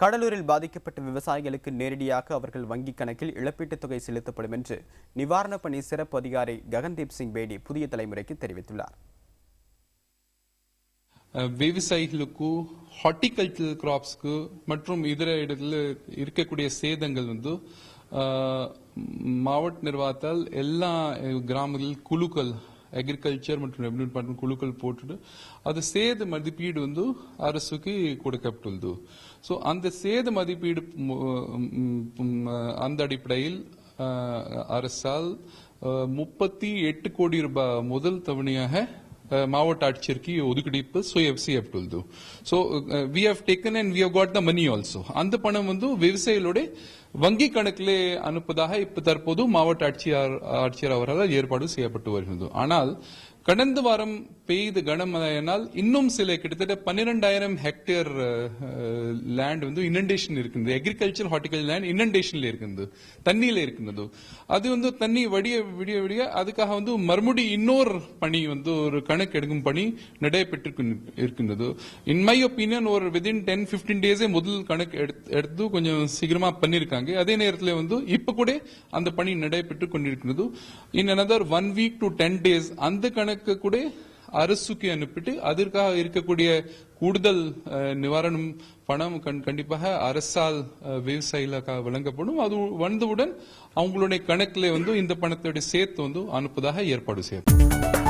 கடலூரில் பாதிக்கப்பட்ட விவசாயிகளுக்கு நேரடியாக அவர்கள் வங்கிக் கணக்கில் இழப்பீட்டுத் தொகை செலுத்தப்படும் என்று நிவாரணப் பணி சிறப்பு அதிகாரி ககன்தீப் சிங் பேடி புதிய தலைமுறைக்கு தெரிவித்துள்ளார். விவசாயிகளுக்கு ஹார்டிகல்ச்சர் கிராப்ஸ்க்கு மற்றும் இதர இடத்துல இருக்கக்கூடிய சேதங்கள் மாவட்ட நிர்வாகத்தால் எல்லா கிராமங்களில் குழுக்கள் அக்ரிகல்ச்சர் மற்றும் ரெவன்யூ டிபார்ட்மெண்ட் குழுக்கள் போட்டுட்டு அது சேத மதிப்பீடு அரசுக்கு கொடுக்கப்பட்டுள்ளது. ஸோ அந்த சேத மதிப்பீடு அந்த அடிப்படையில் அரசால் 38 கோடி ரூபாய் முதல் தவணையாக மாவட்ட ஆட்சியருக்கு ஒதுக்கீடு செய்யப்பட்டுள்ளது. So we have taken and we have got the money also. அந்த பணம் விவசாயிகளோட வங்கி கணக்கிலே அனுப்பதாக இப்ப தற்போது மாவட்ட ஆட்சியர் அவரால் ஏற்பாடு செய்யப்பட்டு வருகிறது. ஆனால் கடந்த வாரம் பெய்த கனமழையினால் இன்னும் சில கிட்டத்தட்ட 12,000 ஹெக்டேர் லேண்ட் இனண்டேஷன் இருக்குது. அக்ரிகல்ச்சர் ஹார்டிகல்ச்சர் லேண்ட் இனண்டேஷன்ல இருக்குது, தண்ணியில இருக்குது. அது தண்ணி விடிய விடிய விடிய அதுக்காக மறுபடி இன்னொரு பணி ஒரு கணக்கு எடுக்கும் பணி நடைபெற்று இருக்கின்றது. இன் மை ஒப்பீனியன் ஒரு வித்தின் 10-15 டேஸே முதல் கணக்கு எடுத்து கொஞ்சம் சீக்கிரமா பண்ணிருக்காங்க. அதே நேரத்தில் இப்ப கூட அந்த பணி நடைபெற்று கொண்டிருக்கிறது. In another 1 week to 10 days அந்த கணக்கு கூட அரசுக்கு அனுப்பிட்டு அதற்காக இருக்கக்கூடிய கூடுதல் நிவாரணம் பணம் கண்டிப்பாக அரசால் விவசாயிகளுக்காக வழங்கப்படும். அது வந்தவுடன் அவங்களுடைய கணக்கில் இந்த பணத்தோட சேர்த்து அனுப்பதாக ஏற்பாடு செய்யப்படும்.